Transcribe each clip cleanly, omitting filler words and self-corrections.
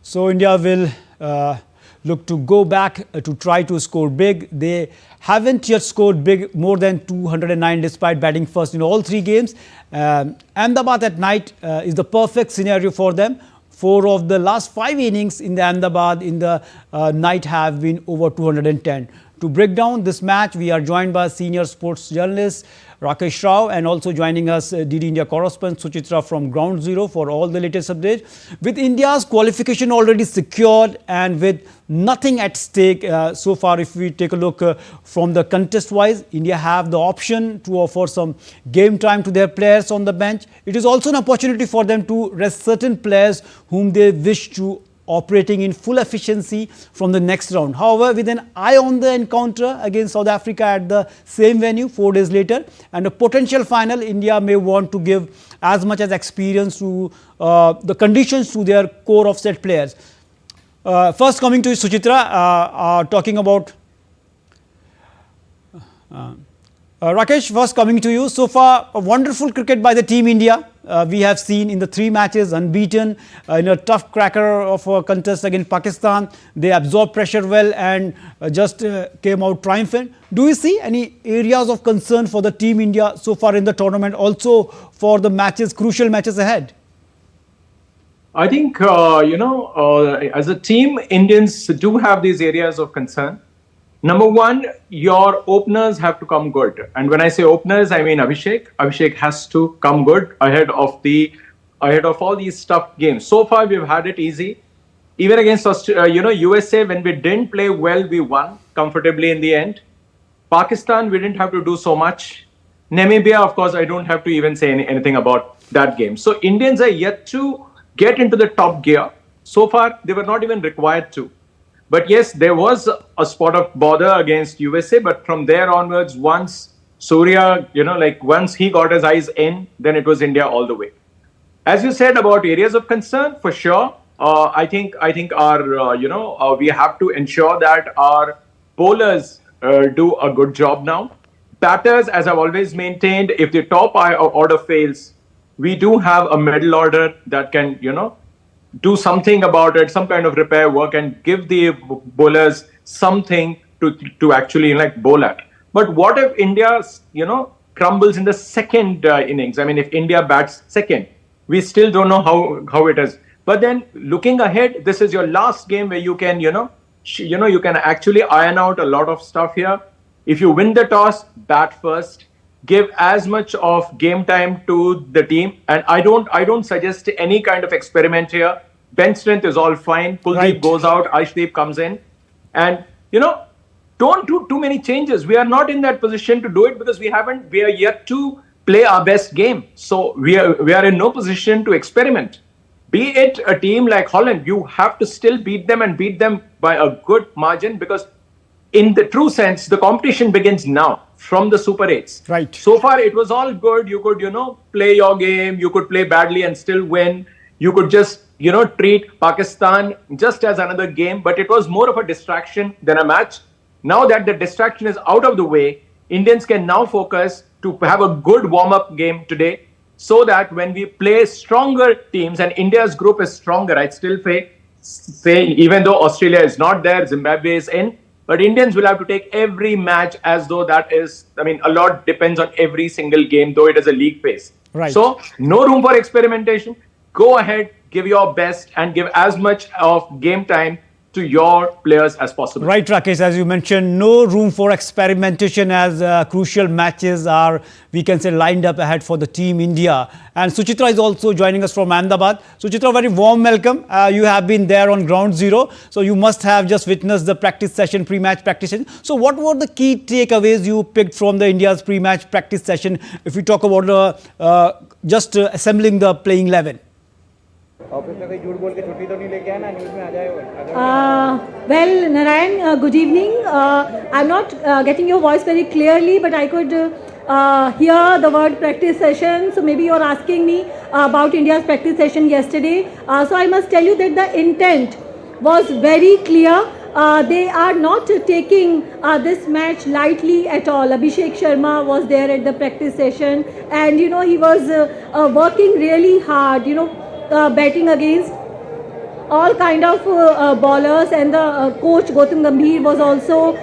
So India will look to go back to try to score big. They haven't yet scored big more than 209 despite batting first in all three games. Ahmedabad at night is the perfect scenario for them. 4 of the last 5 innings in the Ahmedabad in the night have been over 210. To break down this match, we are joined by senior sports journalist Rakesh Rao and also joining us DD India correspondent Suchitra from Ground Zero for all the latest updates. With India's qualification already secured and with nothing at stake so far, if we take a look from the contest wise, India have the option to offer some game time to their players on the bench. It is also an opportunity for them to rest certain players whom they wish to operating in full efficiency from the next round. However, with an eye on the encounter against South Africa at the same venue 4 days later and a potential final, India may want to give as much as experience to the conditions to their core of set players. First coming to Suchitra, talking about Rakesh, first coming to you. So far, a wonderful cricket by the team India. We have seen in the 3 matches unbeaten in a tough cracker of a contest against Pakistan. They absorbed pressure well and just came out triumphant. Do you see any areas of concern for the team India so far in the tournament, also for the matches, crucial matches ahead? I think, as a team, Indians do have these areas of concern. Number one, your openers have to come good. And when I say openers, I mean Abhishek. Abhishek has to come good ahead of all these tough games. So far, we've had it easy. Even against USA, when we didn't play well, we won comfortably in the end. Pakistan, we didn't have to do so much. Namibia, of course, I don't have to even say anything about that game. So Indians are yet to get into the top gear. So far, they were not even required to. But yes, there was a spot of bother against USA. But from there onwards, once Surya, once he got his eyes in, then it was India all the way. As you said about areas of concern, for sure, I think our, we have to ensure that our bowlers do a good job now. Batters, as I've always maintained, if the top order fails, we do have a middle order that can, do something about it, some kind of repair work and give the bowlers something to actually bowl at. But what if India, crumbles in the second innings? I mean, if India bats second, we still don't know how it is. But then looking ahead, this is your last game where you can, you can actually iron out a lot of stuff here. If you win the toss, bat first. Give as much of game time to the team, and I don't suggest any kind of experiment here. Bench strength is all fine. Kuldeep goes out, Arshdeep comes in, and don't do too many changes. We are not in that position to do it because we are yet to play our best game. So we are in no position to experiment. Be it a team like Holland, you have to still beat them and beat them by a good margin because in the true sense, the competition begins now from the Super 8s. Right. So far, it was all good. You could, play your game. You could play badly and still win. You could just, treat Pakistan just as another game. But it was more of a distraction than a match. Now that the distraction is out of the way, Indians can now focus to have a good warm-up game today so that when we play stronger teams and India's group is stronger, I'd still say even though Australia is not there, Zimbabwe is in, but Indians will have to take every match as though that is, a lot depends on every single game, though it is a league pace. Right. So, no room for experimentation. Go ahead, give your best and give as much of game time to your players as possible. Right, Rakesh, as you mentioned, no room for experimentation as crucial matches are, we can say, lined up ahead for the team India. And Suchitra is also joining us from Ahmedabad. Suchitra, very warm welcome. You have been there on Ground Zero, so you must have just witnessed the practice session, pre-match practice session. So what were the key takeaways you picked from the India's pre-match practice session if we talk about just assembling the playing 11? Well, Narayan, good evening. I'm not getting your voice very clearly, but I could hear the word practice session. So maybe you're asking me about India's practice session yesterday. So I must tell you that the intent was very clear. They are not taking this match lightly at all. Abhishek Sharma was there at the practice session and, he was working really hard, batting against all kind of bowlers, and the coach Gautam Gambhir was also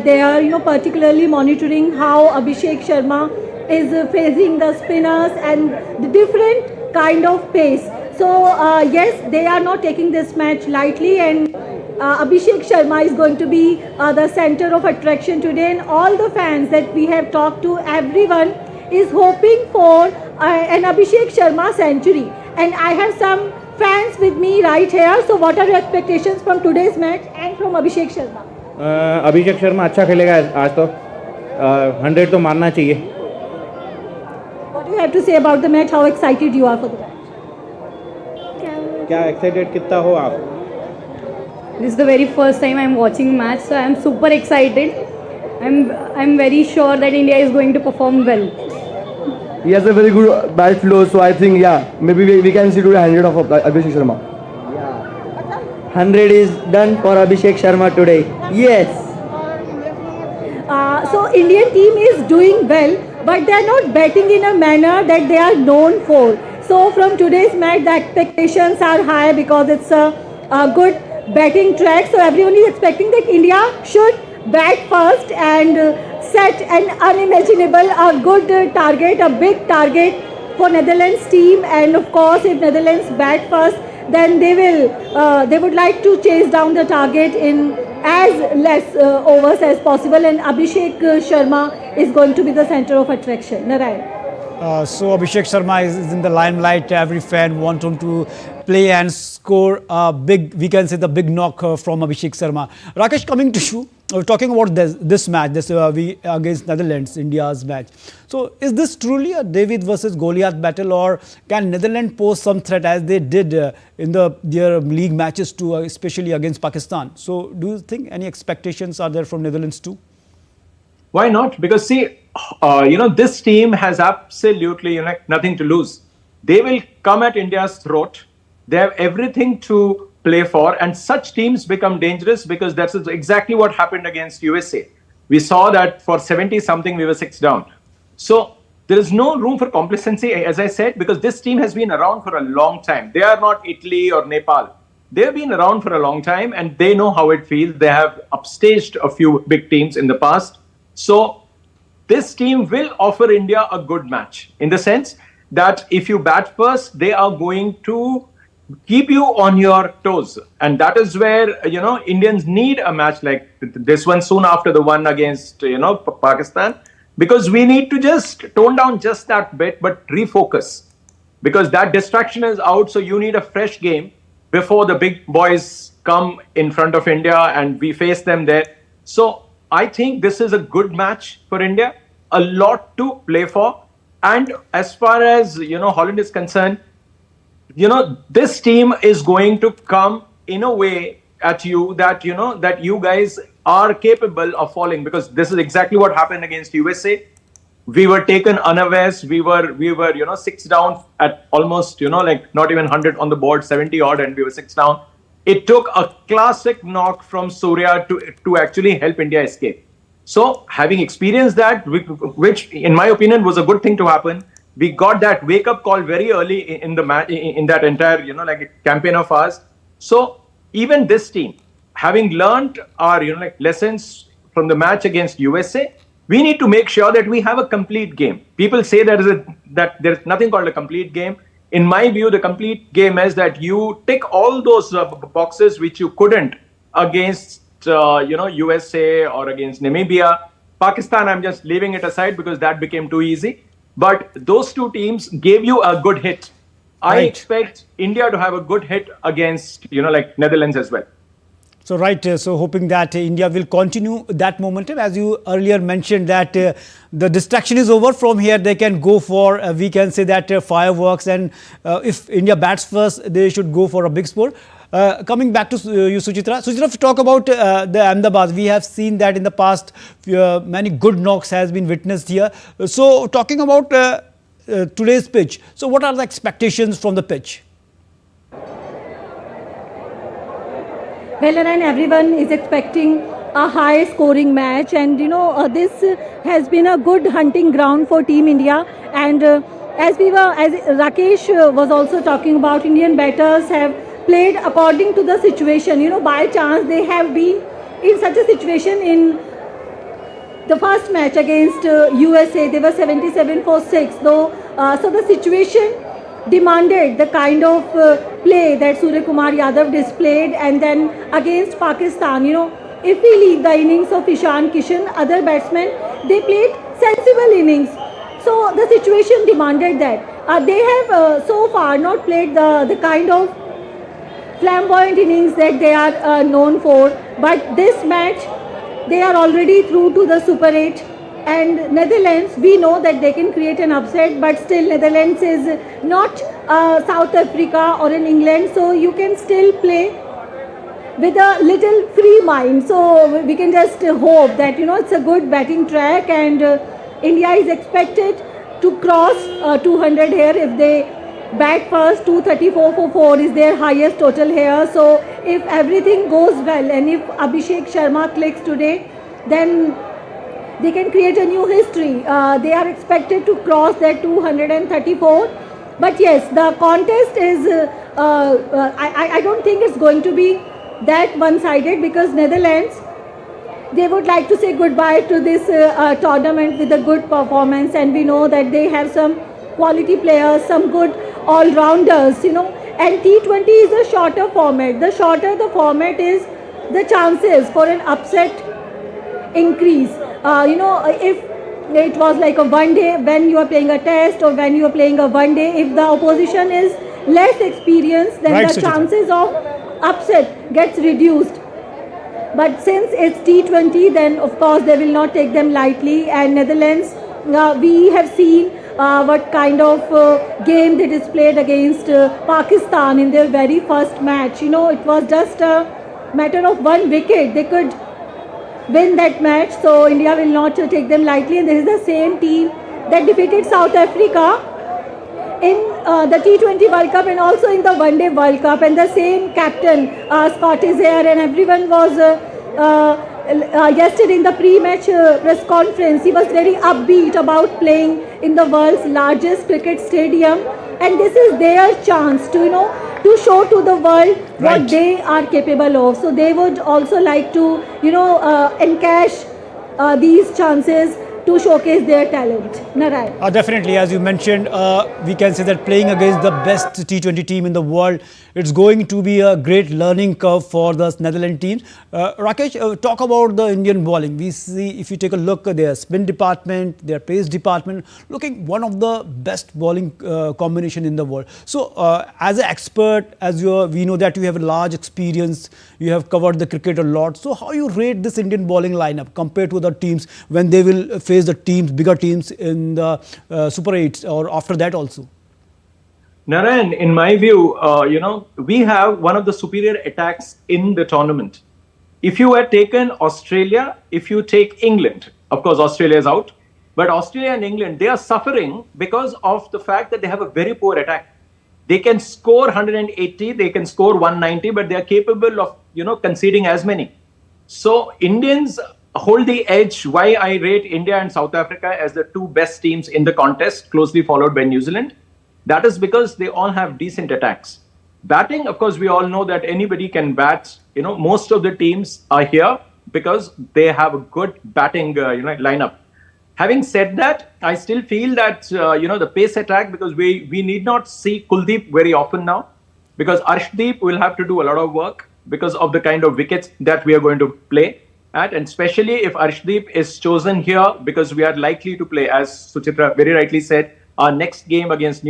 there, particularly monitoring how Abhishek Sharma is facing the spinners and the different kind of pace. So yes, they are not taking this match lightly, and Abhishek Sharma is going to be the center of attraction today, and all the fans that we have talked to, everyone is hoping for an Abhishek Sharma century. And I have some fans with me right here. So what are your expectations from today's match and from Abhishek Sharma? Abhishek Sharma अच्छा खेलेगा आज तो 100 तो मारना चाहिए. What do you have to say about the match? How excited you are for the match? क्या excited कितना हो आप? This is the very first time I'm watching match, so I'm super excited. I'm very sure that India is going to perform well. He has a very good bat flow, so I think maybe we can see today 100 of Abhishek Sharma. 100 is done for Abhishek Sharma today. Yes. So Indian team is doing well, but they are not batting in a manner that they are known for. So from today's match, the expectations are high because it's a good batting track. So everyone is expecting that India should bat first and set an unimaginable, a good target, a big target for Netherlands team. And of course, if Netherlands bat first, then they would like to chase down the target in as less overs as possible. And Abhishek Sharma is going to be the center of attraction. Narayan. So Abhishek Sharma is in the limelight. Every fan wants him to play and score a big, we can say the big knock from Abhishek Sharma. Rakesh, coming to you, talking about this match, we against Netherlands, India's match. So is this truly a David versus Goliath battle, or can Netherlands pose some threat as they did in their league matches too, especially against Pakistan? So do you think any expectations are there from Netherlands too? Why not? Because see, this team has absolutely nothing to lose. They will come at India's throat. They have everything to play for, and such teams become dangerous because that's exactly what happened against USA. We saw that for 70-something we were 6 down. So there is no room for complacency, as I said, because this team has been around for a long time. They are not Italy or Nepal. They've been around for a long time and they know how it feels. They have upstaged a few big teams in the past. So this team will offer India a good match in the sense that if you bat first, they are going to keep you on your toes. And that is where, Indians need a match like this one soon after the one against, Pakistan, because we need to just tone down just that bit, but refocus because that distraction is out. So you need a fresh game before the big boys come in front of India and we face them there. So I think this is a good match for India, a lot to play for. And as far as, Holland is concerned, this team is going to come in a way at you that, that you guys are capable of falling, because this is exactly what happened against USA. We were taken unawares. We were 6 down at almost, not even 100 on the board, 70 odd, and we were 6 down. It took a classic knock from Surya to actually help India escape. So having experienced that, which in my opinion was a good thing to happen, we got that wake-up call very early in the match, in that entire, campaign of ours. So even this team, having learned our, lessons from the match against USA, we need to make sure that we have a complete game. People say that there's nothing called a complete game. In my view, the complete game is that you tick all those boxes which you couldn't against, USA or against Namibia. Pakistan, I'm just leaving it aside because that became too easy. But those two teams gave you a good hit. I expect India to have a good hit against, Netherlands as well. So so hoping that India will continue that momentum. As you earlier mentioned that the distraction is over. From here they can go for, we can say that fireworks, and if India bats first, they should go for a big score. Coming back to you, Suchitra. Suchitra, to talk about the Ahmedabad, we have seen that in the past many good knocks has been witnessed here. So talking about today's pitch, so what are the expectations from the pitch? Well, and everyone is expecting a high scoring match, and this has been a good hunting ground for Team India. And as Rakesh was also talking about, Indian batters have played according to the situation. By chance they have been in such a situation in the first match against USA. They were 77 for 6. So the situation demanded the kind of play that Surya Kumar Yadav displayed, and then against Pakistan, if we leave the innings of Ishan Kishan, other batsmen, they played sensible innings. So the situation demanded that. They have so far not played the kind of flamboyant innings that they are known for, but this match they are already through to the Super 8. And Netherlands, we know that they can create an upset, but still Netherlands is not South Africa or in England, so you can still play with a little free mind. So we can just hope that it's a good batting track, and India is expected to cross 200 here if they bat first. 234 for 4 is their highest total here. So if everything goes well and if Abhishek Sharma clicks today, then they can create a new history. They are expected to cross that 234. But yes, the contest is, I don't think it's going to be that one-sided, because Netherlands, they would like to say goodbye to this tournament with a good performance, and we know that they have some quality players, some good all-rounders, and T20 is a shorter format. The shorter the format is, the chances for an upset increase. If it was like a one day, when you are playing a test or when you are playing a one day, if the opposition is less experienced, then Right, the Suchitra. chances of upset gets reduced. But since it's T20, then of course they will not take them lightly. And Netherlands, we have seen what kind of game they displayed against Pakistan in their very first match. It was just a matter of one wicket. They could win that match, so India will not take them lightly. And this is the same team that defeated South Africa in the T20 World Cup and also in the One Day World Cup, and the same captain Scott is here, and everyone was yesterday in the pre-match press conference, he was very upbeat about playing in the world's largest cricket stadium, and this is their chance to to show to the world Right. what they are capable of. So they would also like to encash these chances to showcase their talent. Narayan. Definitely, as you mentioned, we can say that playing against the best T20 team in the world, it's going to be a great learning curve for the Netherlands team. Rakesh, talk about the Indian bowling. We see, if you take a look at their spin department, their pace department, looking one of the best bowling combination in the world. So, as an expert, we know that you have a large experience, you have covered the cricket a lot. So, how you rate this Indian bowling lineup compared to other teams when they will face the bigger teams in the Super 8s or after that also? Narayan, in my view, we have one of the superior attacks in the tournament. If you had taken Australia, if you take England, of course, Australia is out, but Australia and England, they are suffering because of the fact that they have a very poor attack. They can score 180, they can score 190, but they are capable of, conceding as many. So Indians hold the edge. Why I rate India and South Africa as the two best teams in the contest, closely followed by New Zealand. That is because they all have decent attacks. Batting, of course, we all know that anybody can bat. Most of the teams are here because they have a good batting lineup. Having said that, I still feel that the pace attack, because we need not see Kuldeep very often now, because Arshdeep will have to do a lot of work because of the kind of wickets that we are going to play at, and especially if Arshdeep is chosen here, because we are likely to play, as Suchitra very rightly said, our next game against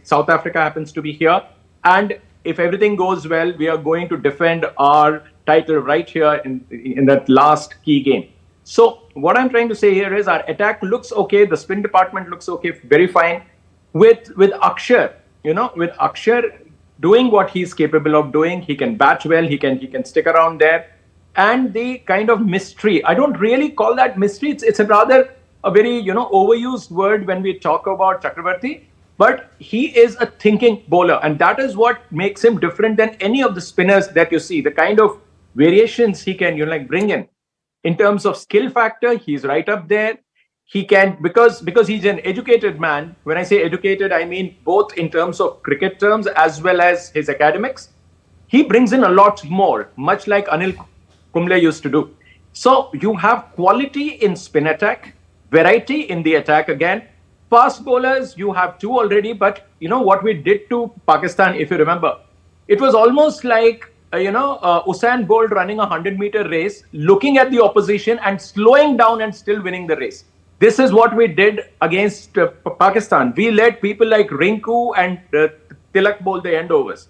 South Africa happens to be here, and if everything goes well, we are going to defend our title right here in that last key game. So what I'm trying to say here is our attack looks okay, the spin department looks okay, very fine. With Akshar, with Akshar doing what he's capable of doing, he can bat well, he can stick around there. And the kind of mystery, I don't really call that mystery, it's a rather a very overused word when we talk about Chakravarti, but he is a thinking bowler, and that is what makes him different than any of the spinners that you see. The kind of variations he can bring in terms of skill factor, he's right up there. He can, because he's an educated man. When I say educated, I mean both in terms of cricket terms as well as his academics. he brings in a lot more, much like Anil Kumble used to do. So you have quality in spin attack, variety in the attack again. Fast bowlers, you have two already, but you know what we did to Pakistan, if you remember? It was almost like, Usain Bolt running a 100-meter race, looking at the opposition and slowing down and still winning the race. This is what we did against Pakistan. We let people like Rinku and Tilak bowl the end overs.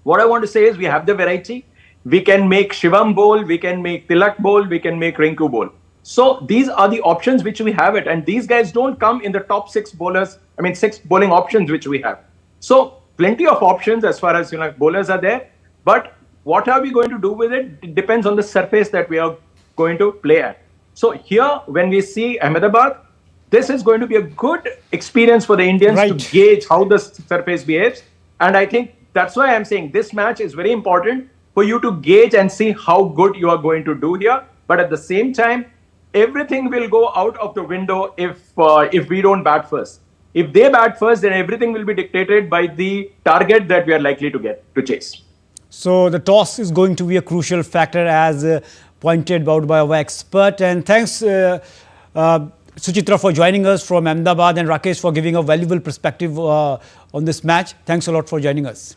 What I want to say is we have the variety. We can make Shivam bowl, we can make Tilak bowl, we can make Rinku bowl. So these are the options which we have it. And these guys don't come in the top 6 bowlers, 6 bowling options which we have. So plenty of options as far as bowlers are there. But what are we going to do with it? It depends on the surface that we are going to play at. So here, when we see Ahmedabad, this is going to be a good experience for the Indians to gauge how the surface behaves. And I think that's why I'm saying this match is very important for you to gauge and see how good you are going to do here. But at the same time, everything will go out of the window if we don't bat first. If they bat first, then everything will be dictated by the target that we are likely to chase. So the toss is going to be a crucial factor, as pointed out by our expert. And thanks, Suchitra, for joining us from Ahmedabad, and Rakesh for giving a valuable perspective on this match. Thanks a lot for joining us.